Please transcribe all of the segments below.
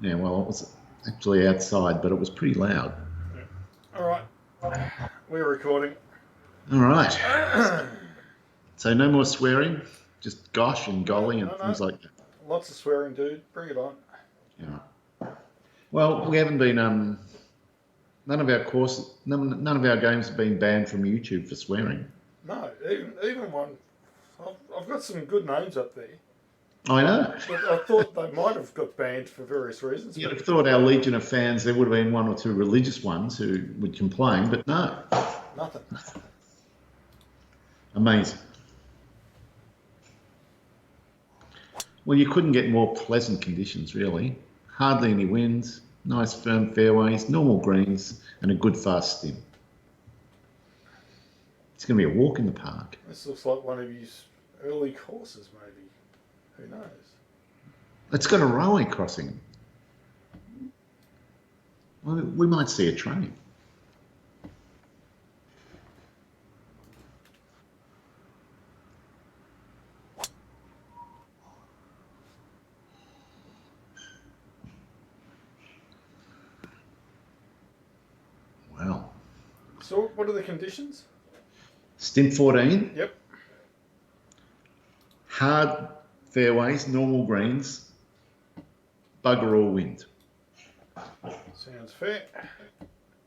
Yeah, well, it was actually outside, but it was pretty loud. All right, we're recording. All right. no, So no more swearing, just gosh and no, golly and no. things like that. Lots of swearing, dude. Bring it on. Yeah. Well, we haven't been. None of our courses, none of our games have been banned from YouTube for swearing. No, even one. I've got some good names up there. I know. But I thought they might have got banned for various reasons. You'd But have thought our legion of fans, there would have been one or two religious ones who would complain, but no. nothing. Amazing. Well, you couldn't get more pleasant conditions, really. Hardly any winds, nice firm fairways, normal greens, and a good fast stim. It's going to be a walk in the park. This looks like one of his early courses, maybe. Who knows? It's got a railway crossing. Well, we might see a train. Well, So, what are the conditions? stint 14, Yep. hard fairways, normal greens, bugger all wind, Sounds fair.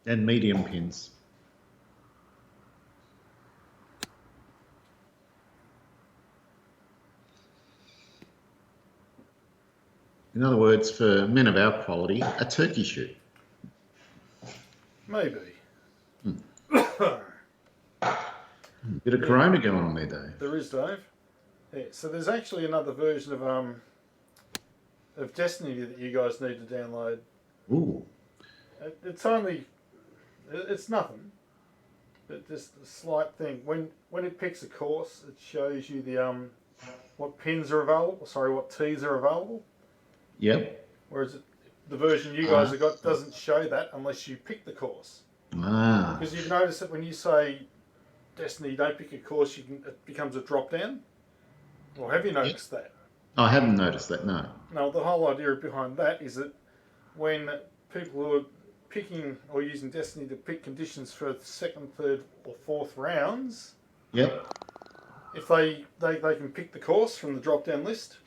and medium pins. In other words, for men of our quality, a turkey shoot. Maybe. Bit of Corona going on there, Dave. There is, Dave. Yeah, so there's actually another version of Destiny that you guys need to download. Ooh, It's only, it's nothing, but just a slight thing. When it picks a course, it shows you the what pins are available. Sorry, what tees are available. yep. Whereas the version you guys have got doesn't show that unless you pick the course. Ah, Because you've noticed that when you say Destiny, don't pick a course, it becomes a drop down. Or have you noticed that? I hadn't noticed that, no. No, the whole idea behind that is that when people who are picking or using Destiny to pick conditions for second, third, or fourth rounds, Yep. if they can pick the course from the drop down list,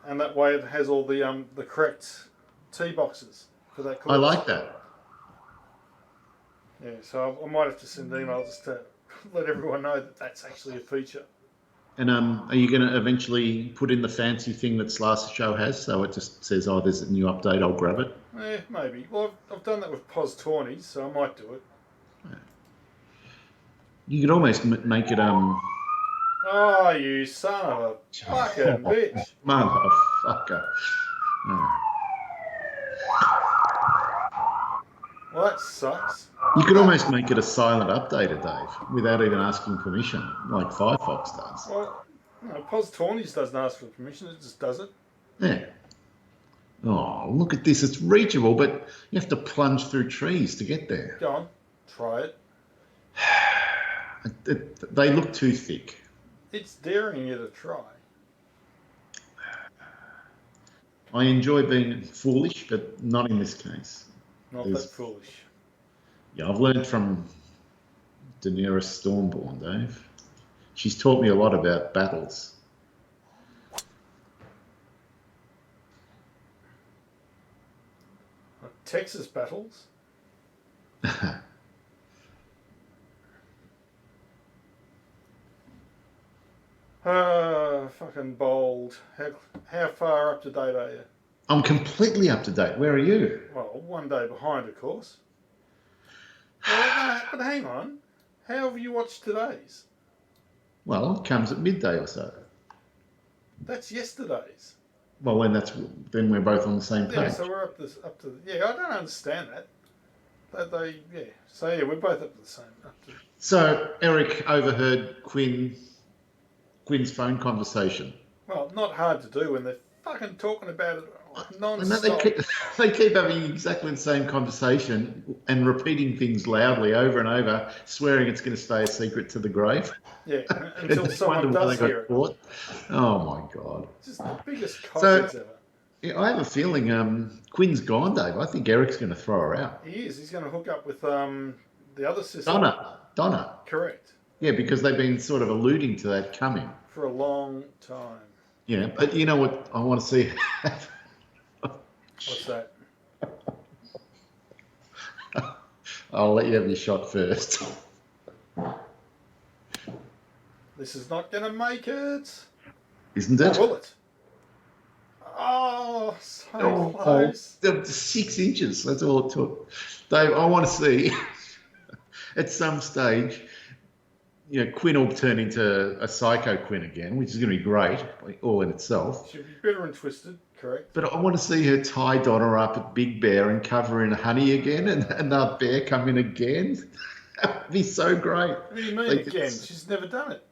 and that way it has all the correct tee boxes for that course. I like that. Yeah, so I might have to send an email just to let everyone know that that's actually a feature. And are you going to eventually put in the fancy thing that Slicer Show has? So it just says, oh, there's a new update, I'll grab it. Maybe. Well, I've done that with Pos Tawny, so I might do it. You could almost make it, Oh, you son of a fucking bitch. motherfucker. Oh. Well, that sucks. You could almost make it a silent updater, Dave, without even asking permission, like Firefox does. Well, no, Pos Tawny's doesn't ask for permission, it just does it. Yeah. Oh, look at this. It's reachable, but you have to plunge through trees to get there. Go on, try it. They look too thick. It's daring you to try. I enjoy being foolish, but not in this case. Not There's- that foolish. Yeah, I've learned from Daenerys Stormborn, Dave. She's taught me a lot about battles. Texas battles. Fucking bold. How far up to date are you? I'm completely up to date. Where are you? Well, one day behind, of course. Well, no, but hang on. How have you watched today's? Well, it comes at midday or so. That's yesterday's. Well, then we're both on the same page. Yeah, so we're up to. Yeah, I don't understand that. Yeah. So yeah, we're both up to the same. So Eric overheard Quinn's phone conversation. Well, not hard to do when they're fucking talking about it And non-stop. they keep having exactly the same conversation and repeating things loudly over and over, swearing it's going to stay a secret to the grave. Yeah, until They someone wonder why does they got hear it. caught. Oh my God. It's just the biggest cockheads ever. Yeah, I have a feeling Quinn's gone, Dave. I think Eric's going to throw her out. He is. He's going to hook up with the other sister. Donna. Correct. Yeah, because they've been sort of alluding to that coming. For a long time. Yeah, but you know what I want to see? What's that? I'll let you have your shot first. This is not going to make it. Isn't it? Or will it? Oh, so Oh, close. 6 inches. That's all it took. Dave, I want to see at some stage, Quinn will turn into a psycho Quinn again, which is going to be great all in itself. She'll be bitter and twisted, correct? But I want to see her tie Donna up at Big Bear and cover her in honey again, and another bear come in again. That would be so great. What do you mean again? She's never done it.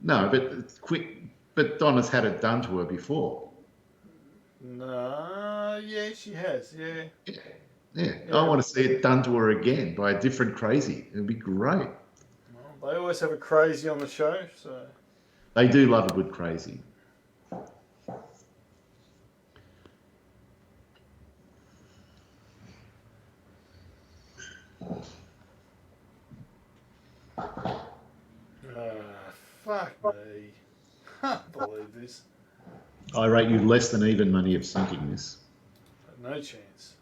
No, but Donna's had it done to her before. No, yeah, she has, yeah. Yeah. I want to see it done to her again by a different crazy. It'd be great. Well, they always have a crazy on the show, so. They do love a good crazy. Fuck me. Can't believe this. I rate you less than even money of sinking this. No chance.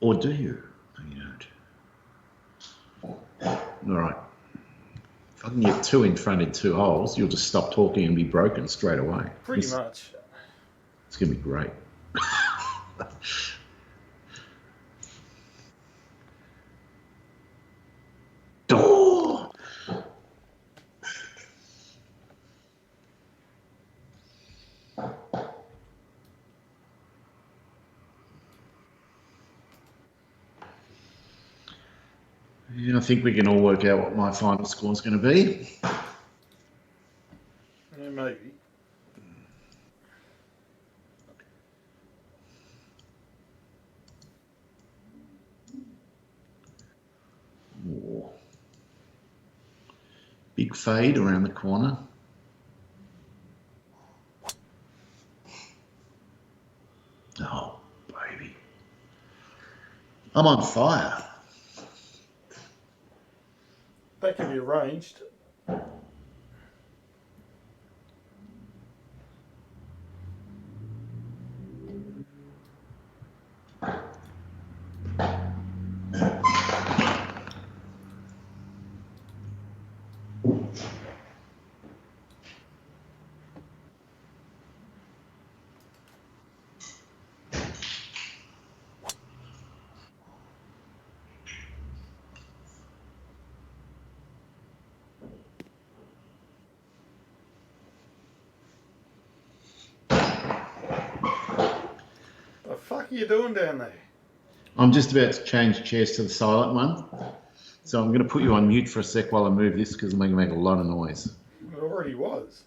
Or do you? No, you don't. All right. If I can get 2 in front in 2 holes, you'll just stop talking and be broken straight away. Pretty much. It's going to be great. Oh! Yeah, I think we can all work out what my final score is going to be. Yeah, maybe. Oh. Big fade around the corner. Oh, baby. I'm on fire. That can be arranged. The fuck are you doing down there? I'm just about to change chairs to the silent one. So I'm going to put you on mute for a sec while I move this because I'm going to make a lot of noise. It already was.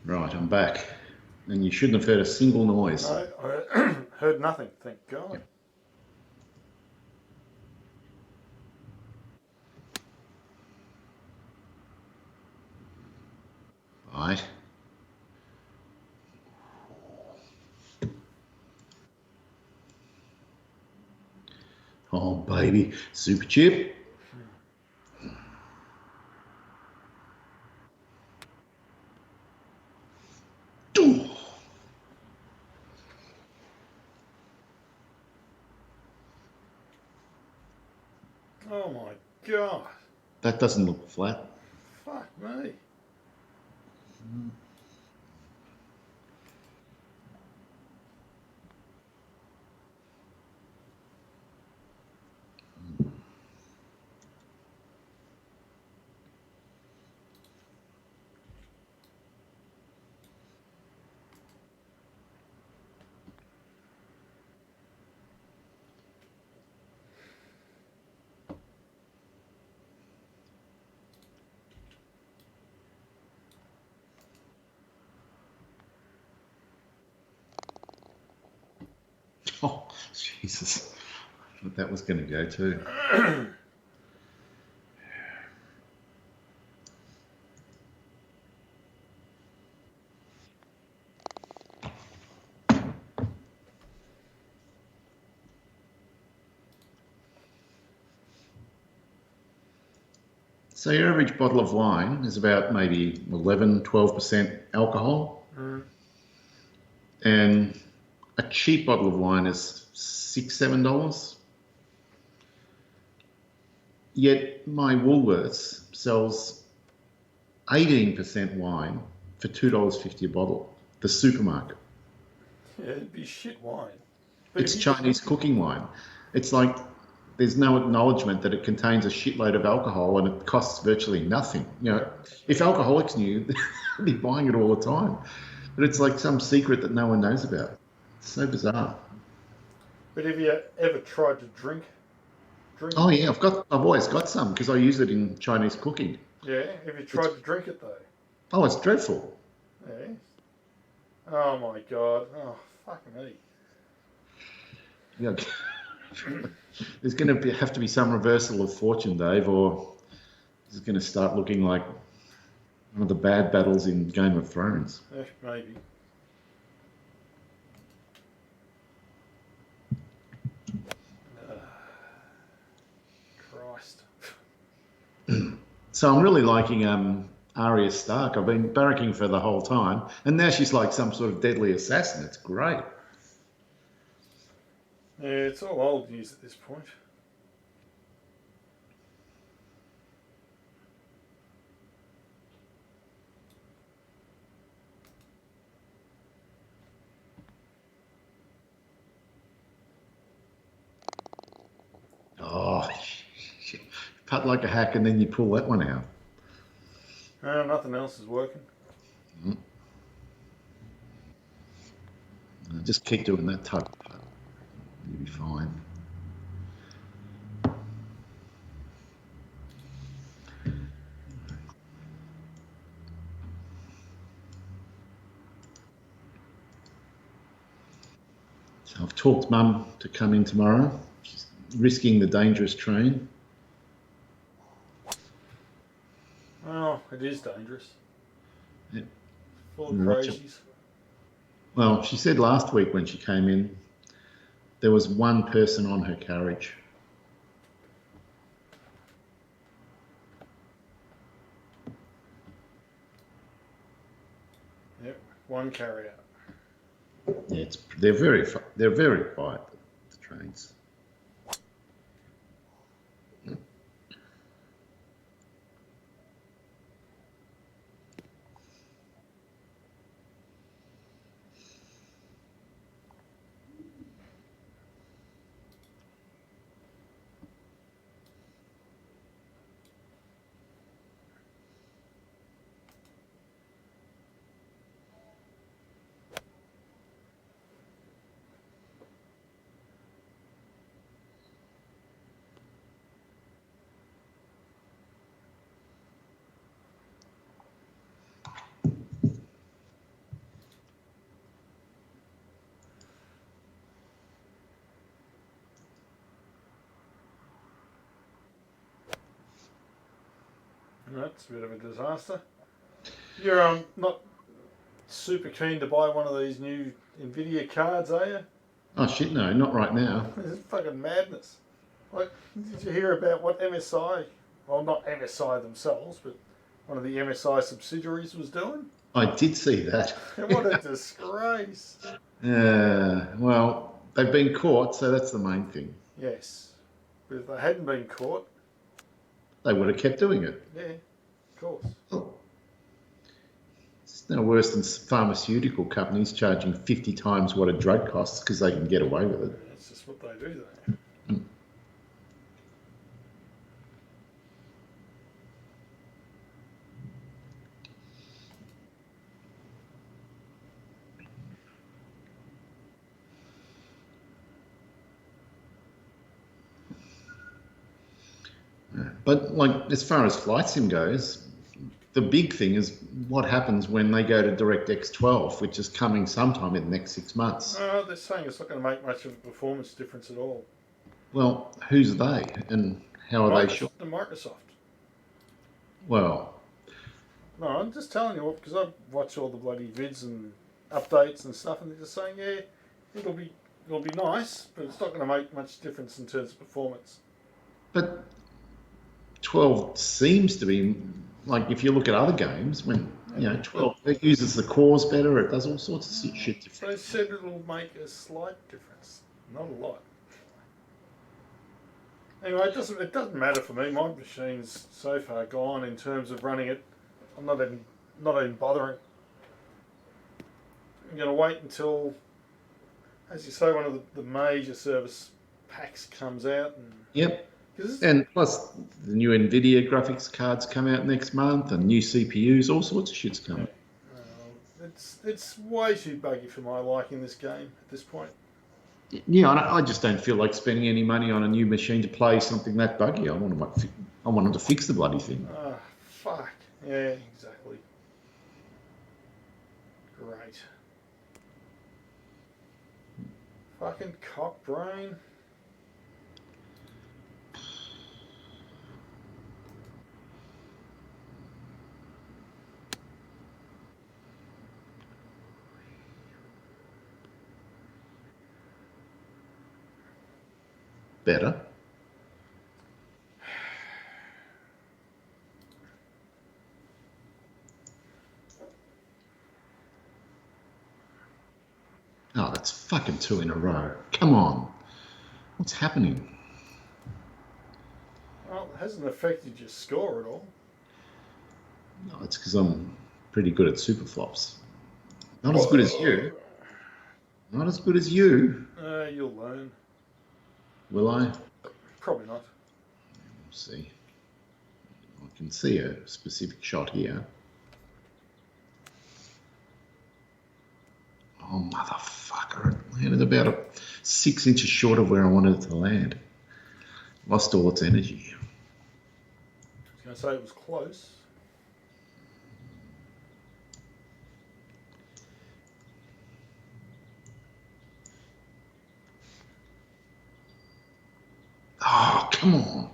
Right, I'm back. And you shouldn't have heard a single noise. No, I heard nothing, thank God. Right. Oh, baby. Super chip. Oh my God. That doesn't look flat. Fuck me. Jesus, I thought that was going to go too. So your average bottle of wine is about maybe 11, 12% alcohol. And a cheap bottle of wine is $6, $7. Yet my Woolworths sells 18% wine for $2.50 a bottle. The supermarket. Yeah, it'd be shit wine. But It's Chinese cooking wine. It's like there's no acknowledgement that it contains a shitload of alcohol and it costs virtually nothing. You know, if alcoholics knew, they'd be buying it all the time. But it's like some secret that no one knows about. It's so bizarre. But have you ever tried to drink? Oh yeah, I've always got some because I use it in Chinese cooking. Yeah, have you tried to drink it though? Oh, it's dreadful. Yeah. Oh my god. Oh, fucking me. Yeah. There's going to have to be some reversal of fortune, Dave, or it's going to start looking like one of the bad battles in Game of Thrones. Maybe. Christ. So I'm really liking Arya Stark. I've been barracking for the whole time, and now she's like some sort of deadly assassin. It's great. Yeah, it's all old news at this point. Oh, shit. Cut like a hack, and then you pull that one out. Nothing else is working. Just keep doing that type of putt. You'll be fine. So I've talked Mum to come in tomorrow. She's risking the dangerous train. Well, it is dangerous. Yeah. Full of crazies. Well, she said last week when she came in, there was one person on her carriage. Yep, one carrier. Yeah, they're very quiet, the trains. That's a bit of a disaster. You're not super keen to buy one of these new Nvidia cards, are you? Oh shit, no, not right now. This is fucking madness. Like, did you hear about what MSI, well, not MSI themselves, but one of the MSI subsidiaries was doing? I did see that. What a disgrace. Well, they've been caught, so that's the main thing. Yes. But if they hadn't been caught, They would have kept doing it. yeah, of course. Oh. It's no worse than pharmaceutical companies charging 50 times what a drug costs because they can get away with it. That's just what they do, though. But like as far as flight sim goes, the big thing is what happens when they go to DirectX 12, which is coming sometime in the next 6 months. They're saying it's not going to make much of a performance difference at all. Well, who's they and how are they sure? The Microsoft. Well, no, I'm just telling you because I watch all the bloody vids and updates and stuff, and they're just saying, yeah, it'll be nice, but it's not going to make much difference in terms of performance. But 12 seems to be like if you look at other games, when 12 it uses the cores better, it does all sorts of shit different. They said it'll make a slight difference, not a lot. Anyway, it doesn't matter for me. My machine's so far gone in terms of running it. I'm not even bothering. I'm going to wait until, as you say, one of the major service packs comes out. And yep. And plus, the new NVIDIA graphics cards come out next month, and new CPUs, all sorts of shit's coming. It's way too buggy for my liking, this game at this point. Yeah, I just don't feel like spending any money on a new machine to play something that buggy. I want them to fix the bloody thing. Fuck. Yeah, exactly. Great. Fucking cock brain. Better. Oh, that's fucking 2 in a row. Come on. What's happening? Well, it hasn't affected your score at all. No, it's because I'm pretty good at super flops. Not as good as you. Not as good as you. You'll learn. Will I? Probably not. We'll see. I can see a specific shot here. Oh, motherfucker. It landed about 6 inches short of where I wanted it to land. Lost all its energy. I was going to say it was close. Oh, come on.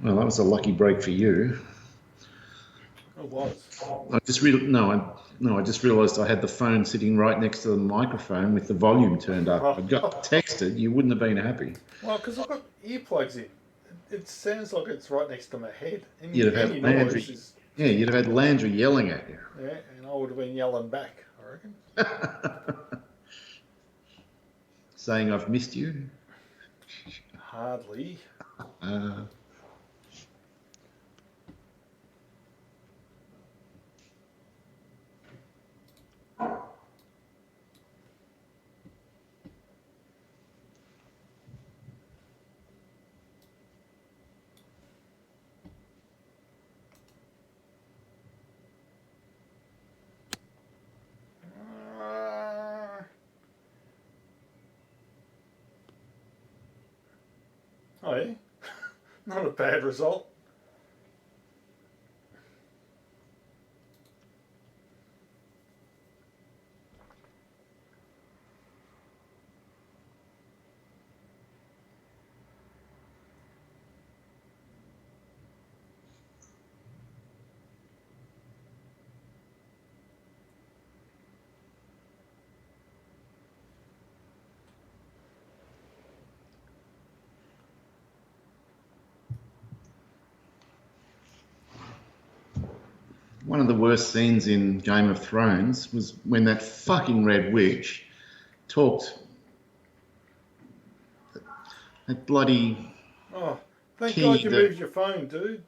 Well, that was a lucky break for you. It was. I just realised I had the phone sitting right next to the microphone with the volume turned up. I got texted. You wouldn't have been happy. Well, because I've got earplugs in. It sounds like it's right next to my head. And you'd have had Landry. Yeah, you'd have had Landry yelling at you. Yeah, and I would have been yelling back, I reckon. Saying I've missed you? Hardly. Oh, yeah? Not a bad result. One of the worst scenes in Game of Thrones was when that fucking Red Witch talked. That bloody. Oh, thank God you moved your phone, dude.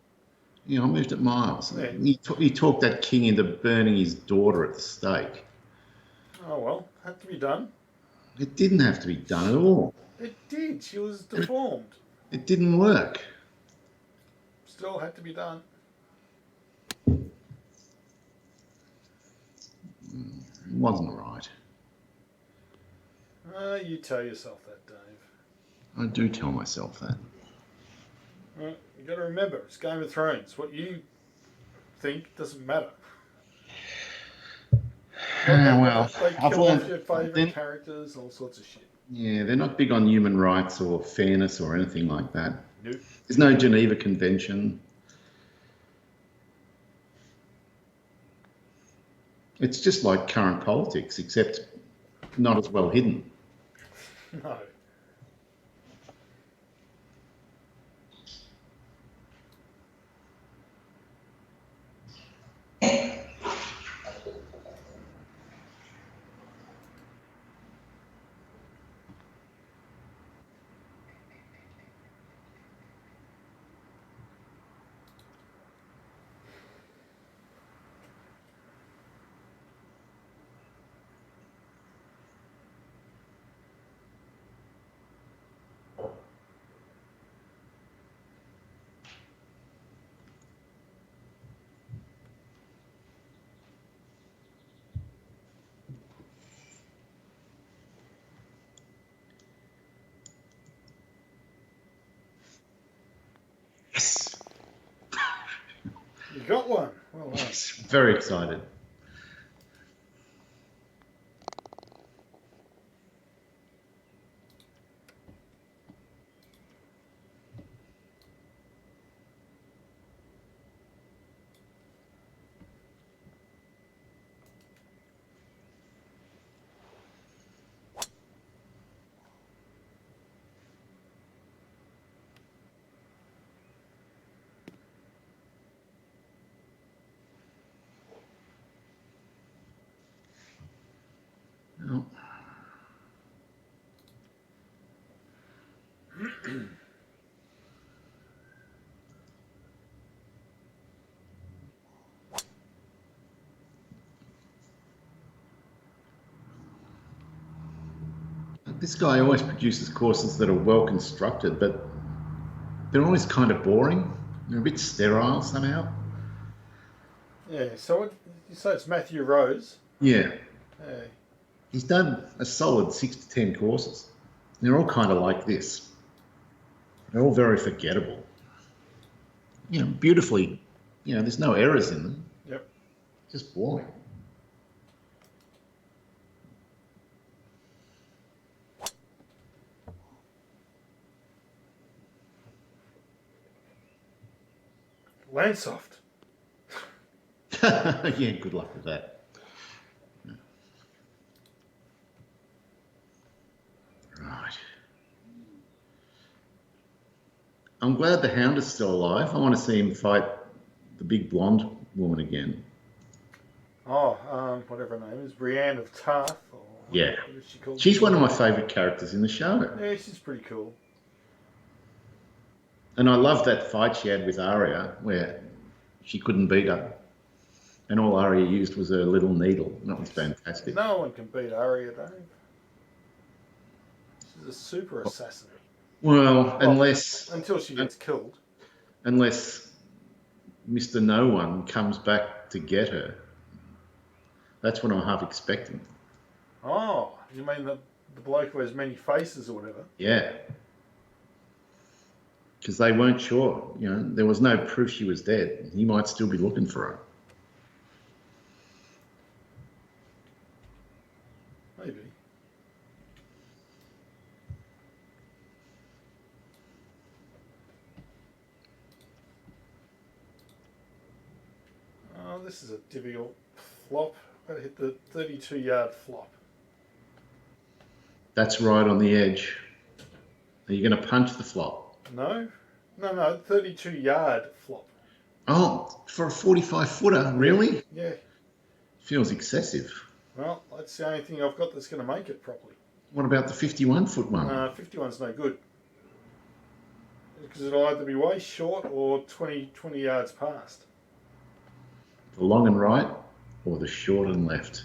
Yeah, I moved it miles. Yeah. He talked that king into burning his daughter at the stake. Oh, well, had to be done. It didn't have to be done at all. It did. She was deformed. It didn't work. Still had to be done. It wasn't right. You tell yourself that, Dave. I do tell myself that. You got to remember, it's Game of Thrones. What you think doesn't matter. Well, They I've kill off learned. your favourite characters and all sorts of shit. Yeah, they're not big on human rights or fairness or anything like that. Nope. There's no Geneva Convention. It's just like current politics, except not as well hidden. No. Yes. You got one. Well done. Yes. Very excited. Oh. This guy always produces courses that are well constructed, but they're always kind of boring. They're a bit sterile somehow. Yeah, so what you say it's Matthew Rose? Yeah. Hey. He's done a solid 6 to 10 courses. They're all kind of like this. They're all very forgettable. Beautifully, there's no errors in them. Yep. Just boring. Landsoft. Yeah, good luck with that. Right. I'm glad the Hound is still alive. I want to see him fight the big blonde woman again. Oh, whatever her name is, Brienne of Tarth. Or Yeah. what is she called? She's one of my favourite characters in the show. Yeah, she's pretty cool. And I love that fight she had with Arya where she couldn't beat her. And all Arya used was her little needle. That was fantastic. No one can beat Arya, Dave. She's a super assassin. Well, until she gets killed. Unless Mr. No One comes back to get her. That's what I'm half expecting. Oh, you mean the bloke who has many faces or whatever? Yeah. Because they weren't sure. There was no proof she was dead. He might still be looking for her. Maybe. Oh, this is a difficult flop. Got to hit the 32-yard flop. That's right on the edge. Are you going to punch the flop? No, 32-yard flop. Oh, for a 45-footer, really? Yeah. Feels excessive. Well, that's the only thing I've got that's going to make it properly. What about the 51-foot one? 51's no good. Because it'll either be way short or 20 yards past. The long and right or the short and left?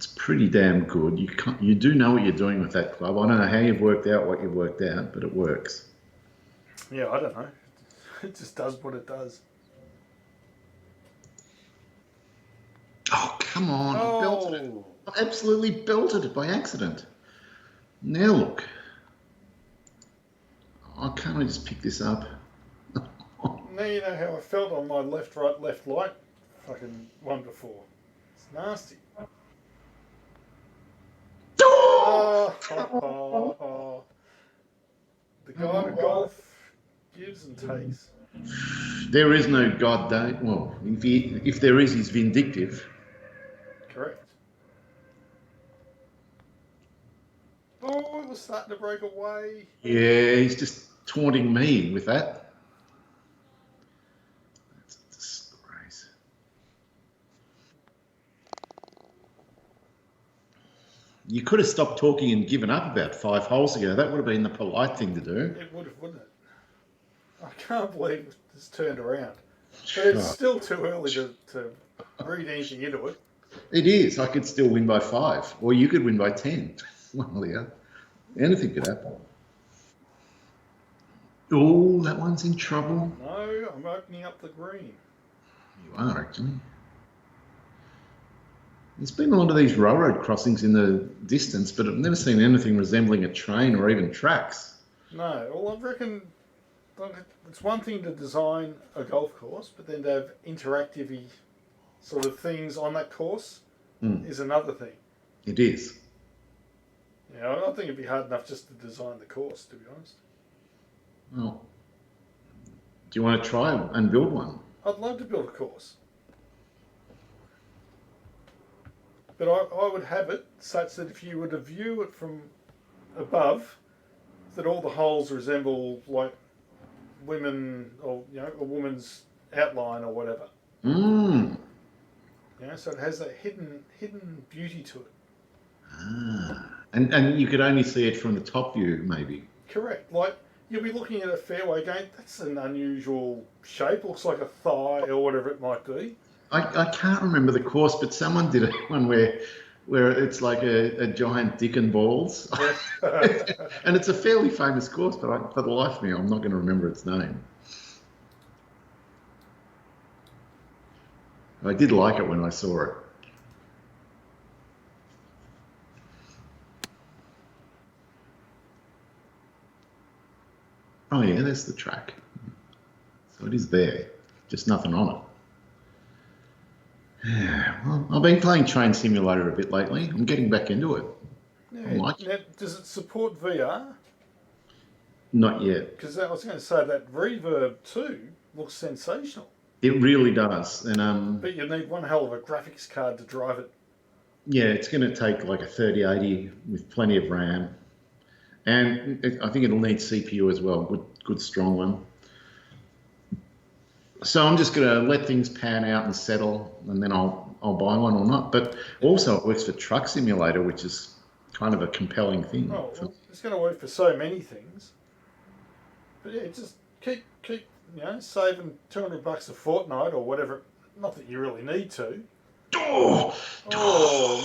It's pretty damn good. You do know what you're doing with that club. I don't know how you've worked out what you've worked out, but it works. Yeah, I don't know. It just does what it does. Oh, come on. I belted it. Oh, I absolutely belted it by accident. Now look. Oh, can't I just pick this up? now you know how I felt on my left, right, left, light fucking one before. It's nasty. Oh, the god of golf gives and takes. There is no God, though. Well, if there is, he's vindictive. Correct. Oh, it was starting to break away. Yeah, he's just taunting me with that. That's a disgrace. You could have stopped talking and given up about 5 holes ago. That would have been the polite thing to do. It would have, wouldn't it? I can't believe it's turned around. But it's still too early to read anything into it. It is. I could still win by 5, or you could win by 10. Well, yeah, anything could happen. Oh, that one's in trouble. No, I'm opening up the green. You are, actually. There's been a lot of these railroad crossings in the distance, but I've never seen anything resembling a train or even tracks. No, well, I reckon it's one thing to design a golf course, but then to have interactive sort of things on that course is another thing. It is. Yeah, I don't think it'd be hard enough just to design the course, to be honest. Well, do you want to try and build one? I'd love to build a course. But I would have it such that if you were to view it from above, that all the holes resemble like women or a woman's outline or whatever. Mm. So it has that hidden beauty to it. Ah. And you could only see it from the top view, maybe. Correct. Like you'll be looking at a fairway going, that's an unusual shape, looks like a thigh or whatever it might be. I can't remember the course, but someone did one where it's like a giant dick and balls. And it's a fairly famous course, but for the life of me, I'm not going to remember its name. I did like it when I saw it. Oh yeah, there's the track. So it is there, just nothing on it. Yeah, well, I've been playing Train Simulator a bit lately. I'm getting back into it. Yeah, I like it. now, does it support VR? Not yet. Because I was going to say that Reverb 2 looks sensational. It really does. And But you need one hell of a graphics card to drive it. yeah, it's going to take like a 3080 with plenty of RAM. And I think it'll need CPU as well, good strong one. So I'm just going to let things pan out and settle, and then I'll buy one or not. But also it works for Truck Simulator, which is kind of a compelling thing. Oh, well, it's going to work for so many things. But yeah, just keep saving $200 a fortnight or whatever. Not that you really need to. Oh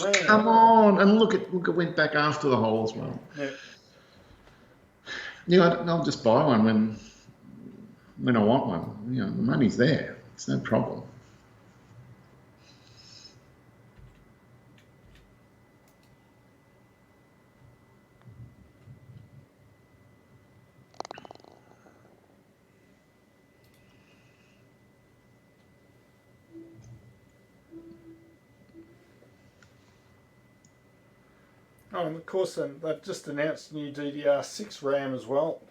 man! Come on! And look, it went back after the hole as well. Yeah. Yeah, I'll just buy one when I want one. The money's there. It's no problem. Oh, and of course, they've just announced new DDR6 RAM as well.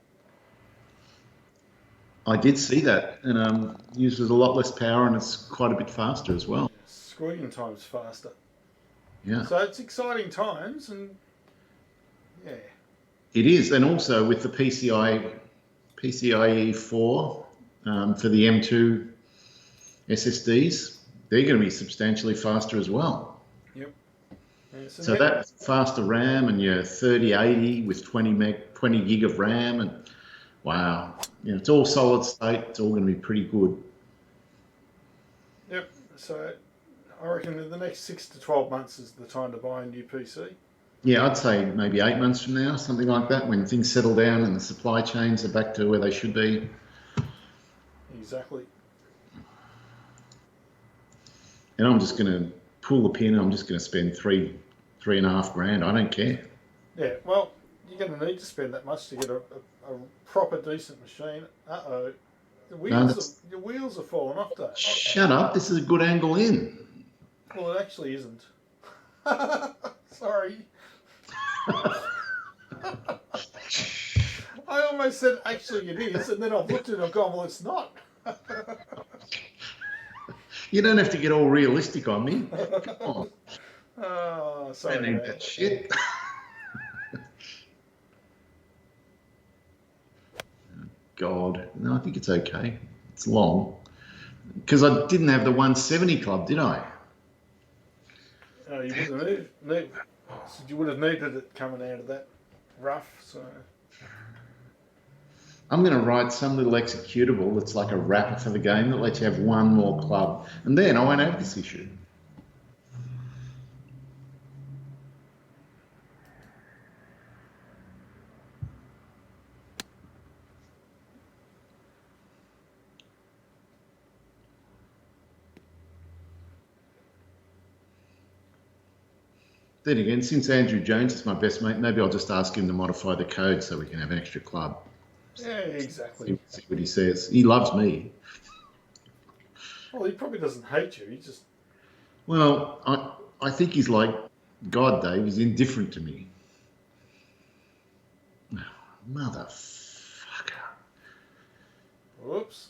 I did see that, and uses a lot less power, and it's quite a bit faster as well. Squealing times faster. Yeah. So it's exciting times, and yeah. It is, and also with the PCIe 4 for the M2 SSDs, they're going to be substantially faster as well. Yep. Yeah, so that's faster RAM, and your 3080 with 20 gig of RAM, and wow, it's all solid state. It's all going to be pretty good. Yep. So I reckon in the next 6 to 12 months is the time to buy a new PC. Yeah, I'd say maybe 8 months from now, something like that, when things settle down and the supply chains are back to where they should be. Exactly. And I'm just going to pull the pin. I'm just going to spend three and a half grand. I don't care. Yeah, well, you're going to need to spend that much to get a proper decent machine. Uh-oh. Your wheels are falling off, Dave. Shut up. This is a good angle in. Well, it actually isn't. Sorry. I almost said actually it is, and then I've looked at it and I've gone, well, it's not. You don't have to get all realistic on me. Come on. Oh, sorry. I don't need that shit. God, no, I think it's okay. It's long. Because I didn't have the 170 club, did I? You would have needed it coming out of that rough, so... I'm going to write some little executable that's like a wrapper for the game that lets you have one more club. And then I won't have this issue. Then again, since Andrew Jones is my best mate, maybe I'll just ask him to modify the code so we can have an extra club. Yeah, exactly. See what he says. He loves me. Well, he probably doesn't hate you. He just... Well, I think he's like God, Dave. He's indifferent to me. Motherfucker. Whoops.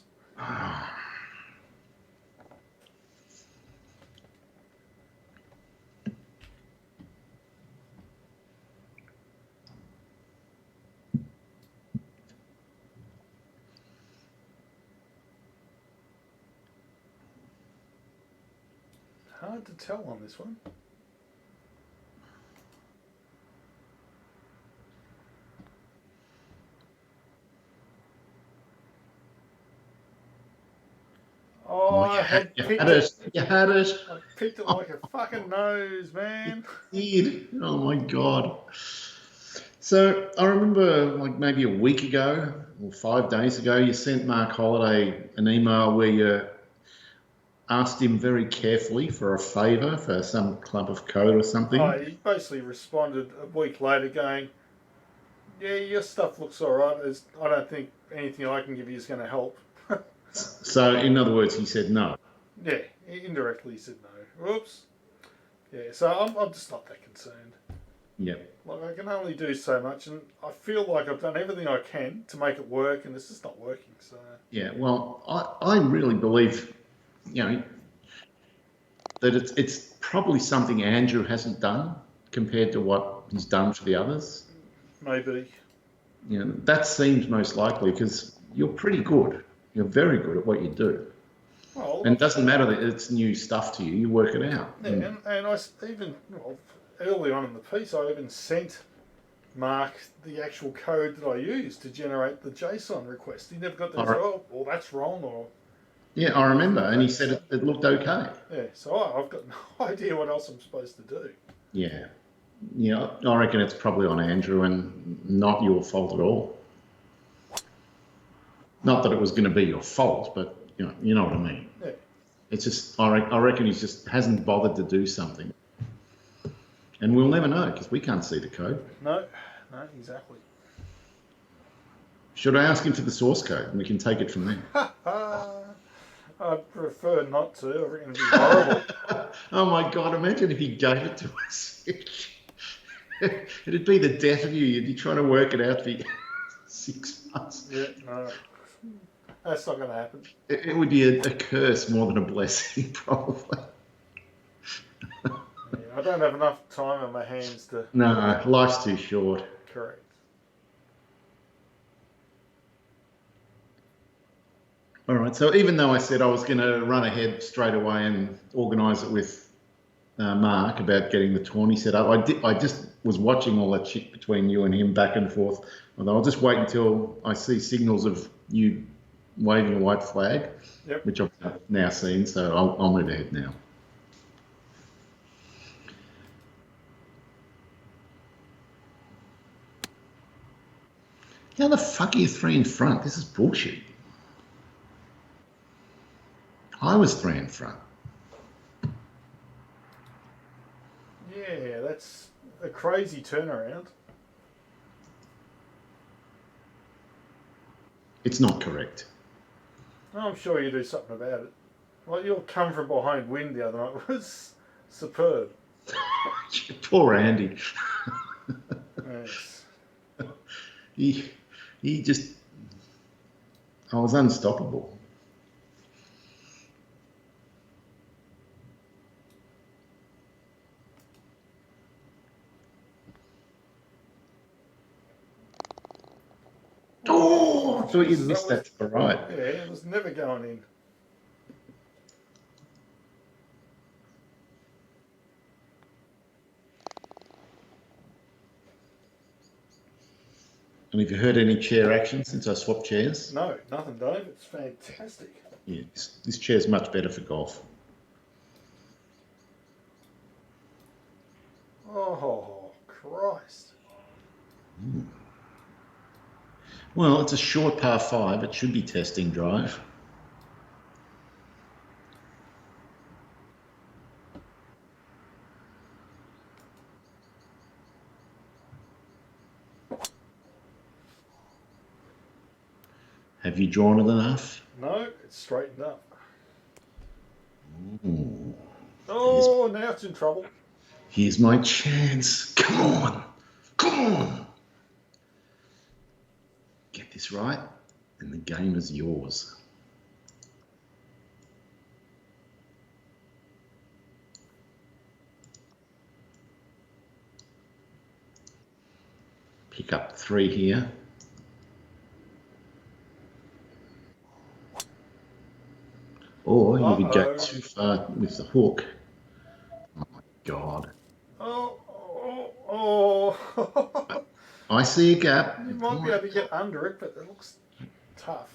Hard to tell on this one. Oh, I had picked it. You had it. I picked it like a fucking nose, man. You did. Oh my God. So I remember like maybe a week ago or 5 days ago, you sent Mark Holliday an email where you asked him very carefully for a favour for some club of code or something. Oh, he basically responded a week later going, yeah, your stuff looks all right. I don't think anything I can give you is going to help. So, in other words, he said no. Yeah, indirectly he said no. Whoops. Yeah, so I'm just not that concerned. Yep. Like, I can only do so much, and I feel like I've done everything I can to make it work, and it's just not working. So. Yeah, well, I really believe, that it's probably something Andrew hasn't done compared to what he's done for the others. Maybe. That seems most likely because you're pretty good. You're very good at what you do. Well, and it doesn't matter that it's new stuff to you. You work it out. Yeah, and I even, early on in the piece, I even sent Mark the actual code that I used to generate the JSON request. He never got the well, that's wrong, or... Yeah, I remember, and he said it looked okay. Yeah, so I've got no idea what else I'm supposed to do. Yeah. Yeah, I reckon it's probably on Andrew and not your fault at all. Not that it was going to be your fault, but you know what I mean. Yeah. It's just I reckon he just hasn't bothered to do something, and we'll never know because we can't see the code. No, exactly. Should I ask him for the source code and we can take it from there? I'd prefer not to. I reckon it'd be horrible. Oh my God! Imagine if he gave it to us. It'd be the death of you. You'd be trying to work it out for 6 months. Yeah, no. That's not going to happen. It would be a curse more than a blessing, probably. Yeah, I don't have enough time on my hands to... No, life's too short. Correct. All right, so even though I said I was going to run ahead straight away and organise it with Mark about getting the tawny set up, I just was watching all that shit between you and him back and forth. Although I'll just wait until I see signals of you waving a white flag, yep. which I've now seen, so I'll move ahead now. How the fuck are you 3 in front? This is bullshit. I was 3 in front. Yeah, that's a crazy turnaround. It's not correct. I'm sure you do something about it. Like your come from behind win the other night was superb. Poor Andy. Yes. He just, I was unstoppable. Oh, I thought you'd missed that to the right. Yeah, it was never going in. And have you heard any chair action since I swapped chairs? No, nothing, Dave. It's fantastic. Yeah, this chair's much better for golf. Oh, Christ. Well, it's a short par 5. It should be testing drive. Have you drawn it enough? No, it's straightened up. Ooh. Oh, now it's in trouble. Here's my chance. Come on. Come on. Get this right, and the game is yours. Pick up 3 here. Or you could go too far with the hook. Oh my God. Oh. I see a gap. You might be able to get under it, but it looks tough.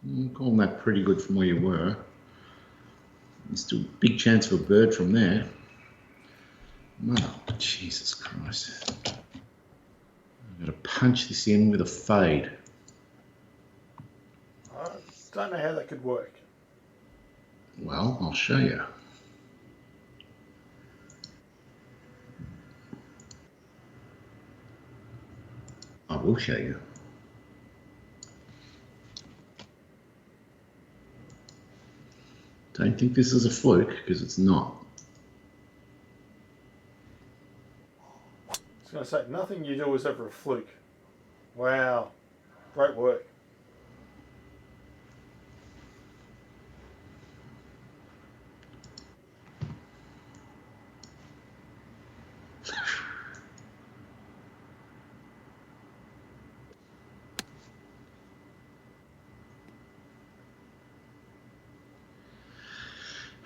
I'm calling that pretty good from where you were. There's still a big chance of a bird from there. Oh, Jesus Christ. I've got to punch this in with a fade. I don't know how that could work. Well, I'll show you. I will show you. Don't think this is a fluke, because it's not. I was going to say, nothing you do is ever a fluke. Wow. Great work.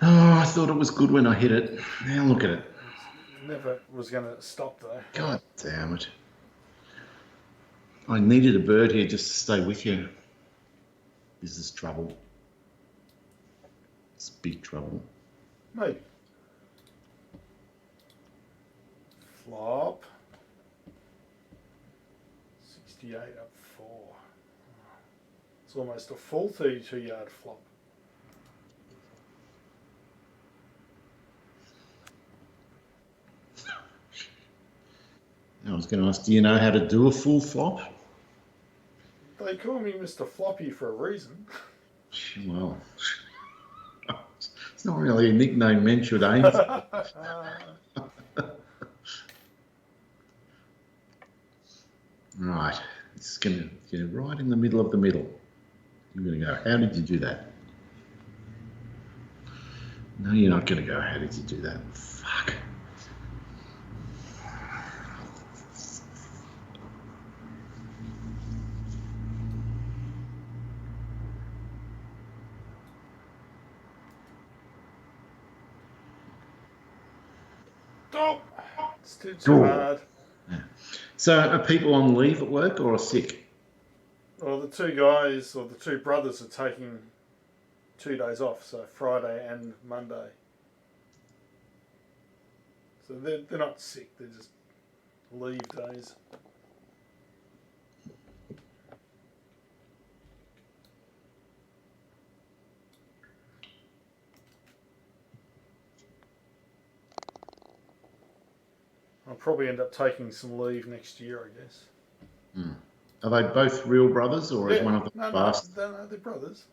Oh, I thought it was good when I hit it. Now look at it. Never was going to stop though. God damn it. I needed a bird here just to stay with you. This is trouble. It's big trouble. Maybe. Flop. 68 up 4. It's almost a full 32-yard flop. I was going to ask, do you know how to do a full flop? They call me Mr. Floppy for a reason. Well, it's not really a nickname men should aim for. Right, it's going to get right in the middle of the middle. You're going to go, how did you do that? No, you're not going to go, how did you do that? Fuck. Oh, it's too Oh. hard. So are people on leave at work or sick? Well, the two guys, or the two brothers, are taking 2 days off, so Friday and Monday. So they're not sick, they're just leave days. I'll probably end up taking some leave next year, I guess. Hmm. Are they both real brothers, or is one of them fast? No, they're brothers.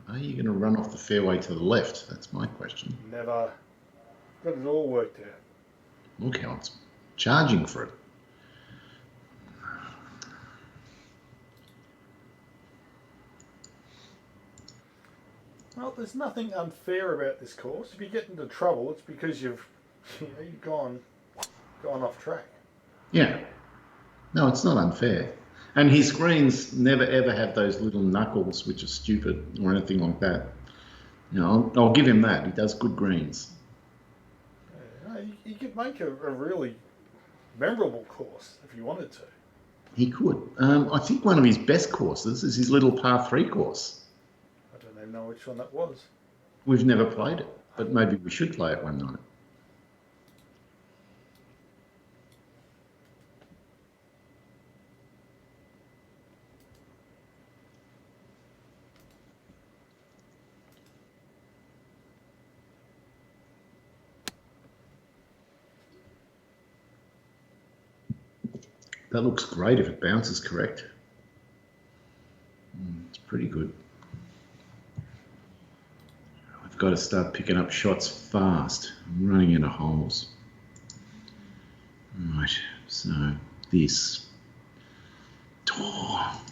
Are you going to run off the fairway to the left? That's my question. Never. Got it all worked out. Look how it's charging for it. Well, there's nothing unfair about this course. If you get into trouble, it's because you've gone off track. Yeah. No, it's not unfair. And his greens never ever have those little knuckles, which are stupid or anything like that. I'll give him that. He does good greens. Yeah, you could make a really memorable course if you wanted to. He could. I think one of his best courses is his little par 3 course. I don't even know which one that was. We've never played it, but maybe we should play it one night. That looks great if it bounces correct. It's pretty good. I've got to start picking up shots fast. I'm running into holes. Right, so this. Oh.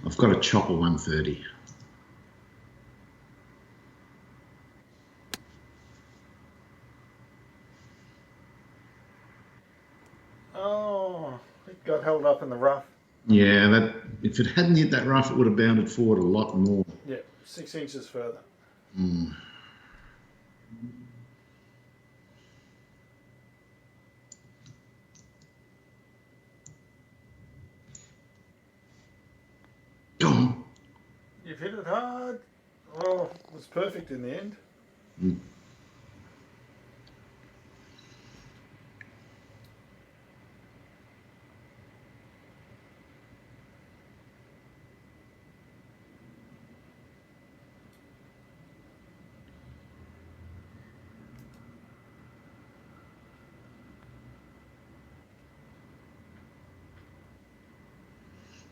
I've got a chopper 130. Oh, it got held up in the rough. Yeah, if it hadn't hit that rough, it would have bounded forward a lot more. Yeah, 6 inches further. Mm. Oh. You've hit it hard. Oh, it was perfect in the end. Mm.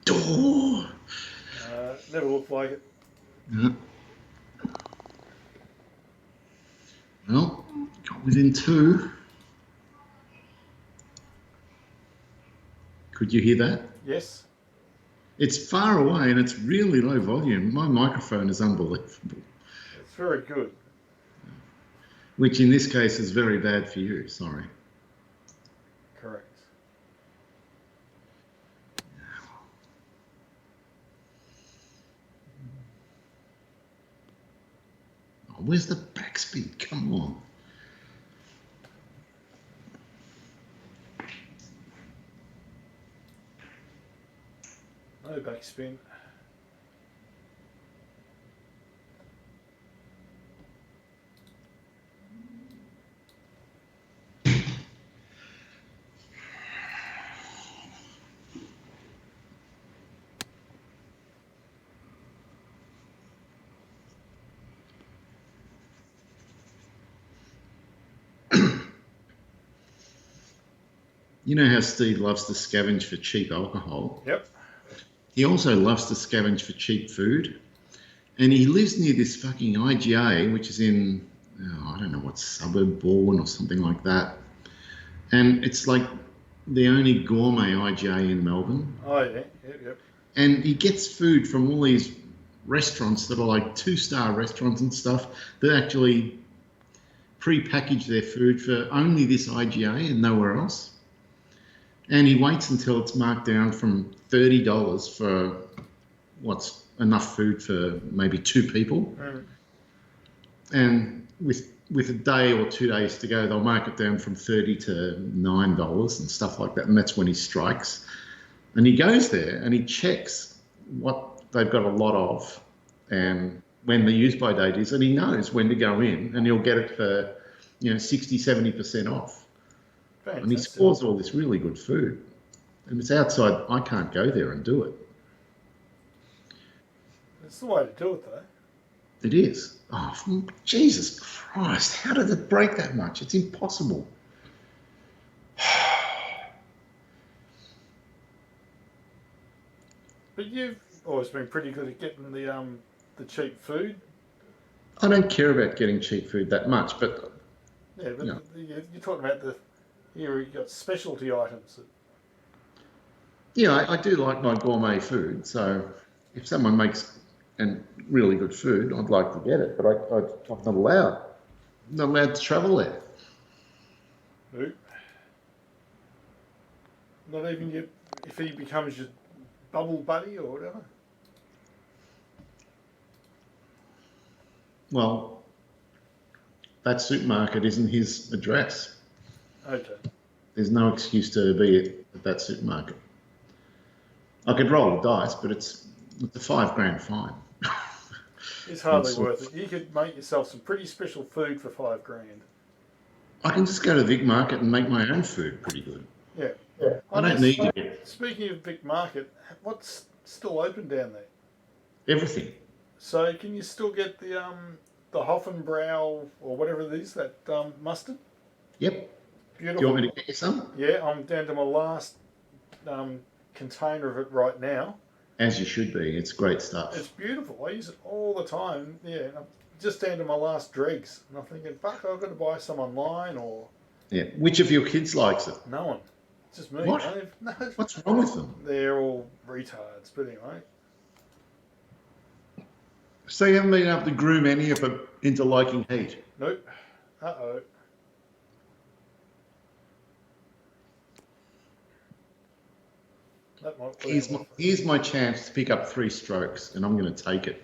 Oh. Never looked like it. Yeah. Well, got within 2. Could you hear that? Yes. It's far away and it's really low volume. My microphone is unbelievable. It's very good. Which in this case is very bad for you, sorry. Correct. Oh, where's the backspin? Come on. No backspin. You know how Steve loves to scavenge for cheap alcohol? Yep. He also loves to scavenge for cheap food. And he lives near this fucking IGA, which is in, I don't know what suburb, Bourne or something like that. And it's like the only gourmet IGA in Melbourne. Oh, yeah. Yep. And he gets food from all these restaurants that are like 2-star restaurants and stuff that actually pre-package their food for only this IGA and nowhere else. And he waits until it's marked down from $30 for what's enough food for maybe 2 people. And with a day or 2 days to go, they'll mark it down from $30 to $9 and stuff like that. And that's when he strikes. And he goes there and he checks what they've got a lot of and when the use by date is, and he knows when to go in and he'll get it for, 60, 70% off. Fantastic. And he scores all this really good food. And it's outside, I can't go there and do it. It's the way to do it, though. It is. Oh, Jesus Christ, how did it break that much? It's impossible. But you've always been pretty good at getting the cheap food. I don't care about getting cheap food that much, but... Yeah, but you're talking about here you've got specialty items. Yeah, I do like my gourmet food, so if someone makes really good food, I'd like to get it, but I'm not allowed. I'm not allowed to travel there. Nope. Not even if he becomes your bubble buddy or whatever. Well, that supermarket isn't his address. Okay. There's no excuse to be at that supermarket. I could roll the dice, but it's a $5,000 fine. It's hardly worth it. You could make yourself some pretty special food for $5,000. I can just go to Vic Market and make my own food pretty good. Yeah. I don't need to get Speaking of Vic Market, what's still open down there? everything. So can you still get the Hoffenbrau or whatever it is, that mustard? Yep. Beautiful. Do you want me to get you some? Yeah, I'm down to my last container of it right now. As you should be. It's great stuff. It's beautiful. I use it all the time. Yeah, and I'm just down to my last dregs. And I'm thinking, fuck, I've got to buy some online or... Yeah. Which of your kids likes it? No one. Just me. What? No, What's wrong with them? they're all retards. But anyway. So you haven't been able to groom any of them into liking heat? Nope. Uh-oh. That might be Here's my chance to pick up 3 strokes, and I'm going to take it.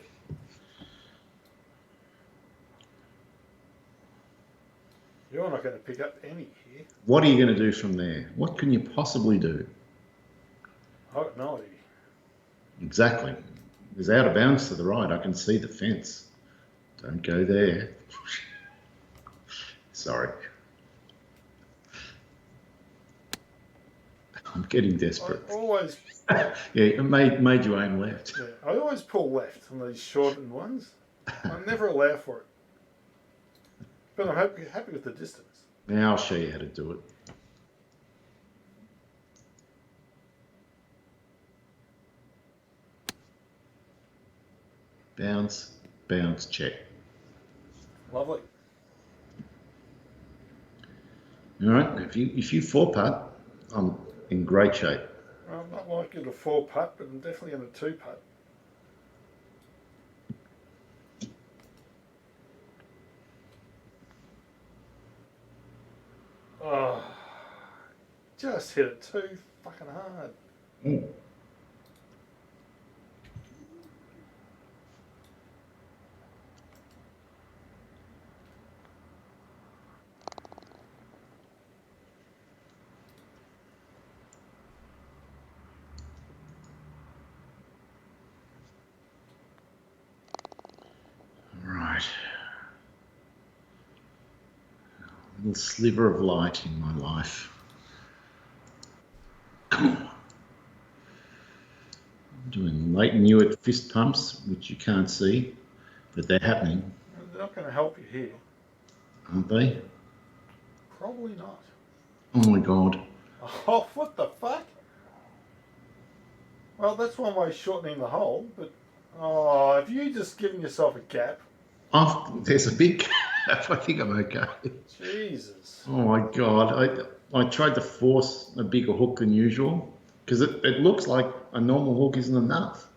You're not going to pick up any here. What are you going to do from there? What can you possibly do? I've got no idea. Exactly. There's out of bounds to the right. I can see the fence. Don't go there. Sorry. I'm getting desperate. I always... Yeah, it made you aim left. Yeah, I always pull left on these shortened ones. I never allow for it. But I'm happy with the distance. Now I'll show you how to do it. Bounce, bounce, check. Lovely. All right, if you 4-putt, I'm in great shape. Well, I'm not likely to 4-putt, but I'm definitely going to 2-putt. Oh, just hit it too fucking hard. Mm. Right. A little sliver of light in my life. I'm doing late Newitt fist pumps, which you can't see, but they're happening. They're not going to help you here. Aren't they? Probably not. Oh my God. Oh, what the fuck? Well, that's one way of shortening the hole, but... Oh, have you just given yourself a gap? Oh, there's a big gap. I think I'm okay. Jesus. Oh my God. I tried to force a bigger hook than usual because it looks like a normal hook isn't enough.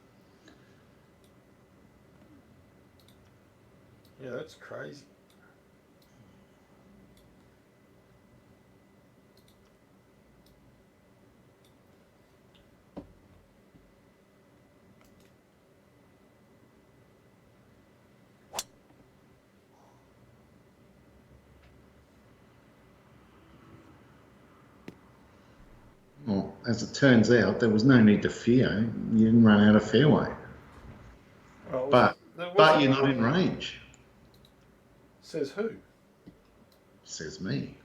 Yeah, that's crazy. as it turns out, there was no need to fear. You didn't run out of fairway. Well, But there but wasn't. you're not in range, Says who? says me.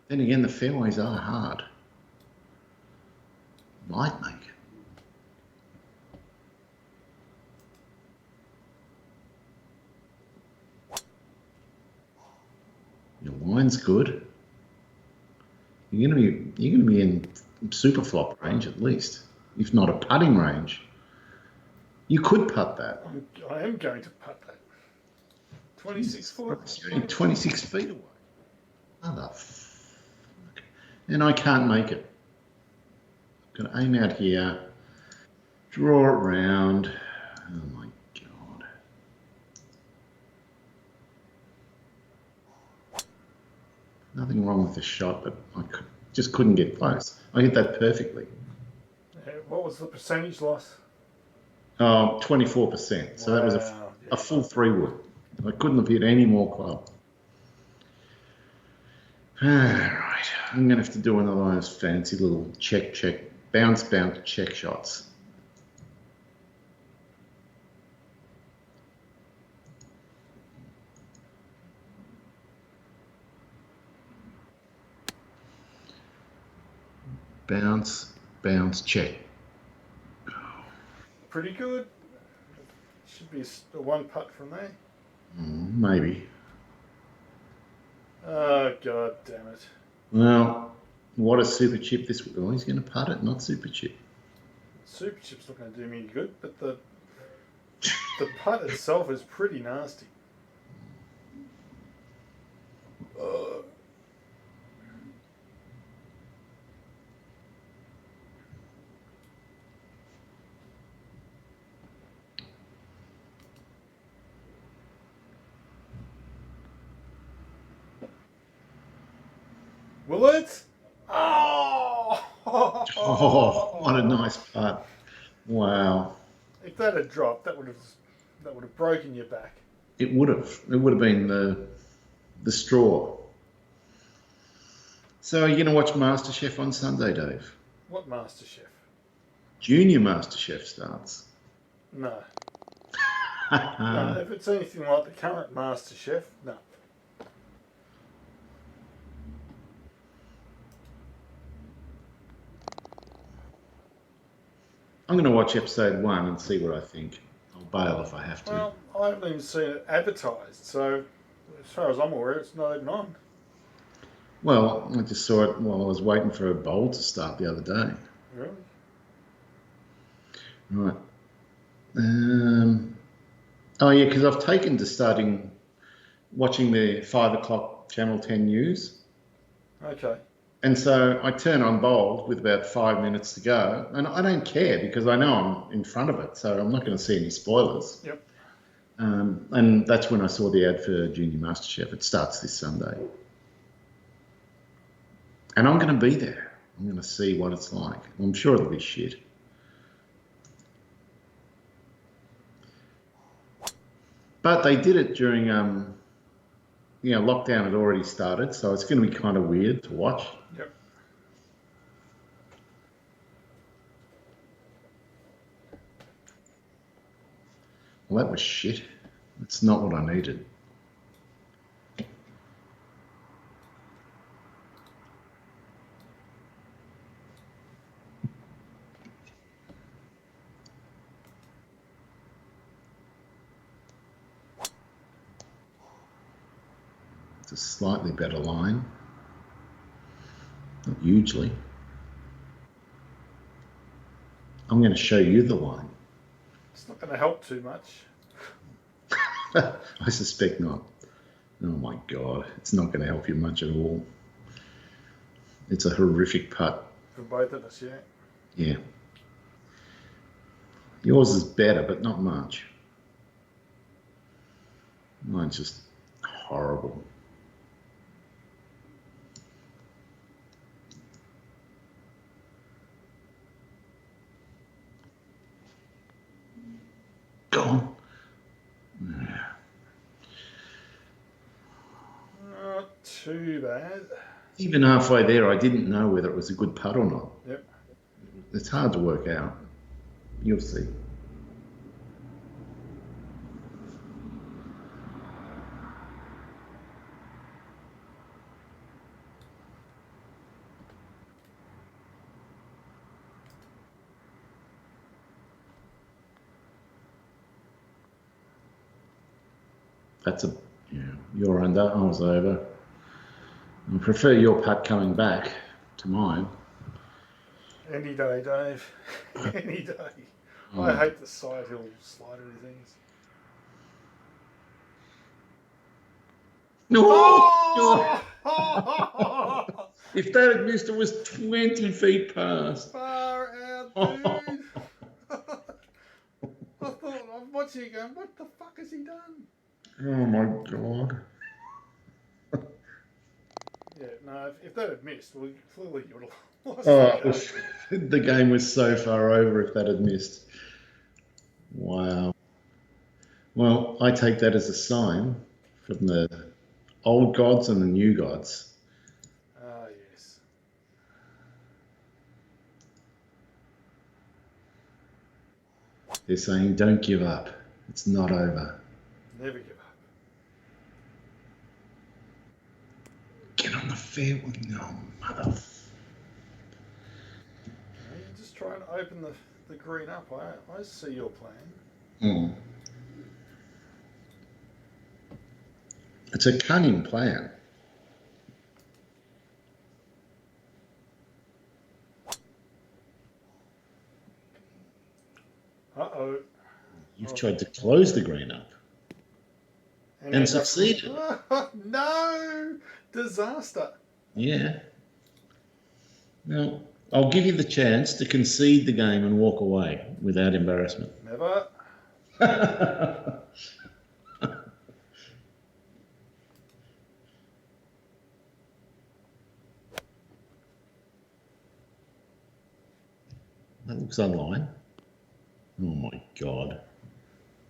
Then again, the fairways are hard. Might make it. Your line's good. You're gonna be in super flop range at least, if not a putting range. You could putt that. I am going to putt that. 26 foot. You're only 26 feet away. Mother fuck. And I can't make it. I'm gonna aim out here, draw it round. Oh my god. Nothing wrong with the shot, but I just couldn't get close. I hit that perfectly. What was the percentage loss? 24%. So that was a full 3-wood. I couldn't have hit any more club. All right, I'm going to have to do another one of those fancy little check, bounce, check shots. Bounce, check. Pretty good. Should be a one putt from there. Maybe. Oh, god damn it. Well, what a super chip this would be. Oh, he's going to putt it, not super chip. Super chip's not going to do me any good, but the putt itself is pretty nasty. Will it? Oh! Oh, what a nice putt. Wow. If that had dropped, that would have broken your back. It would have. It would have been the straw. So are you going to watch MasterChef on Sunday, Dave? What MasterChef? Junior MasterChef starts. No. No. If it's anything like the current MasterChef, no. I'm going to watch episode 1 and see what I think. I'll bail if I have to. Well, I haven't even seen it advertised, so as far as I'm aware, it's not even on. Well, I just saw it while I was waiting for a bowl to start the other day. Really? Right. Oh, yeah, because I've taken to watching the 5 o'clock Channel 10 news. Okay. And so I turn on Bold with about 5 minutes to go, and I don't care because I know I'm in front of it, so I'm not going to see any spoilers. Yep. And that's when I saw the ad for Junior MasterChef. It starts this Sunday. And I'm going to be there. I'm going to see what it's like. I'm sure it'll be shit. But they did it during, lockdown had already started, so it's going to be kind of weird to watch. Yep. Well, that was shit. That's not what I needed. It's a slightly better line. Not hugely. I'm going to show you the line. It's not going to help too much. I suspect not. Oh my God, it's not going to help you much at all. It's a horrific putt. For both of us, yeah. Yeah. Yours is better, but not much. Mine's just horrible. Go on. Not too bad. Even halfway there, I didn't know whether it was a good putt or not. Yep. It's hard to work out. You'll see. That's a, yeah, you're under, I was over. I prefer your putt coming back to mine. Any day, Dave. Any day. Oh. I hate the side hill slidery things. No! Oh! If that had missed, it was 20 feet past. Far out, dude. I thought, I'm watching it going, what the fuck has he done? Oh my God. Yeah, no, if that had missed, well, clearly you would have lost the game. The game was so far over if that had missed. Wow. Well, I take that as a sign from the old gods and the new gods. Ah, yes. They're saying, don't give up. It's not over. Never give up. Get on the fairway. No, mother. You just try and open the green up. I see your plan. Mm. It's a cunning plan. Uh-oh. You've tried to close the green up and succeeded. No! Disaster. Yeah. Well, I'll give you the chance to concede the game and walk away without embarrassment. Never. That looks online. Oh my God.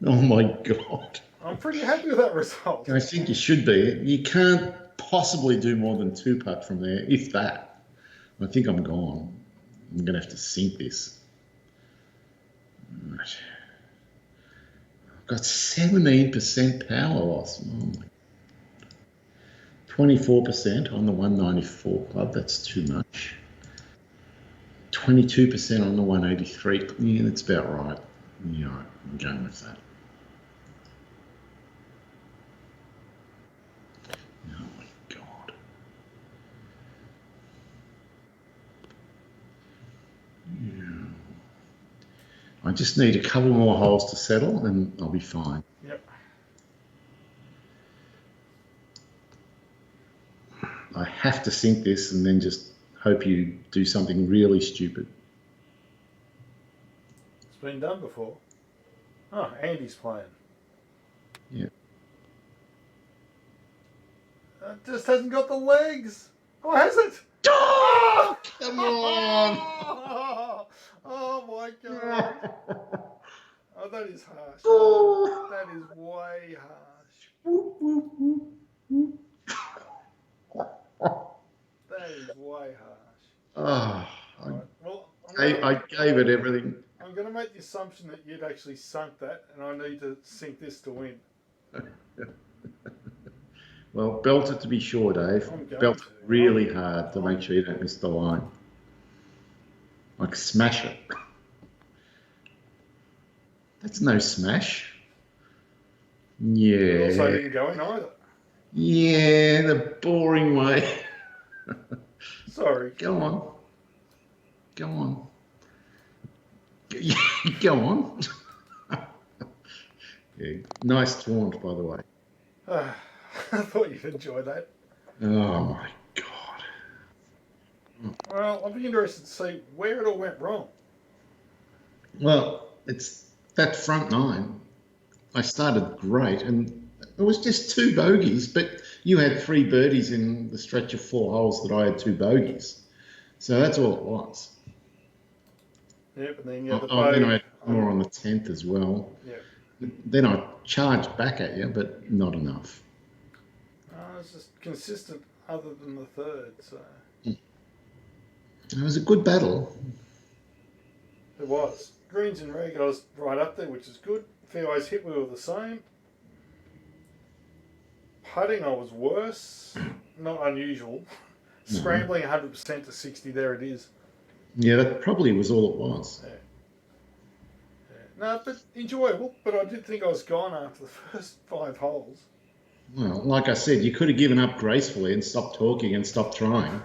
Oh my God. I'm pretty happy with that result. I think you should be. You can't possibly do more than 2-putt from there, if that. I think I'm gone. I'm going to have to sink this. Right. I've got 17% power loss. Oh my. 24% on the 194 club. That's too much. 22% on the 183. Yeah, that's about right. Yeah, I'm going with that. Oh my God. Yeah. I just need a couple more holes to settle and I'll be fine. Yep. I have to sink this and then just hope you do something really stupid. It's been done before. Oh, Andy's playing. Yeah. It just hasn't got the legs. Oh, has it? Oh, come on. Oh my God. Oh, that is harsh. Oh. That is way harsh. That is way harsh. Oh, Right. Well, I gave it everything. I'm going to make the assumption that you'd actually sunk that, and I need to sink this to win. Well, belt it to be sure, Dave. Belt it really hard to make sure you don't miss the line. Like smash it. That's no smash. Yeah. You also didn't go in either. Yeah, the boring way. Sorry. Go on. Go on. Go on. Yeah. Nice taunt, by the way. I thought you'd enjoy that. Oh my God. Well, I'll be interested to see where it all went wrong. Well, it's that front nine. I started great and it was just 2 bogeys, but you had 3 birdies in the stretch of 4 holes that I had 2 bogeys. So that's all it was. Yep, and then you had the Then I had more on the 10th as well. Yep. Then I charged back at you, but not enough. It's just consistent other than the third. So It was a good battle. it was. Greens and reg, I was right up there, which is good. Fairways hit, we were the same. Putting, I was worse. Not unusual. No. Scrambling 100% to 60, there it is. Yeah, that probably was all it was. Yeah. No, but enjoyable. But I did think I was gone after the first 5 holes. Well, like I said, you could have given up gracefully and stopped talking and stopped trying.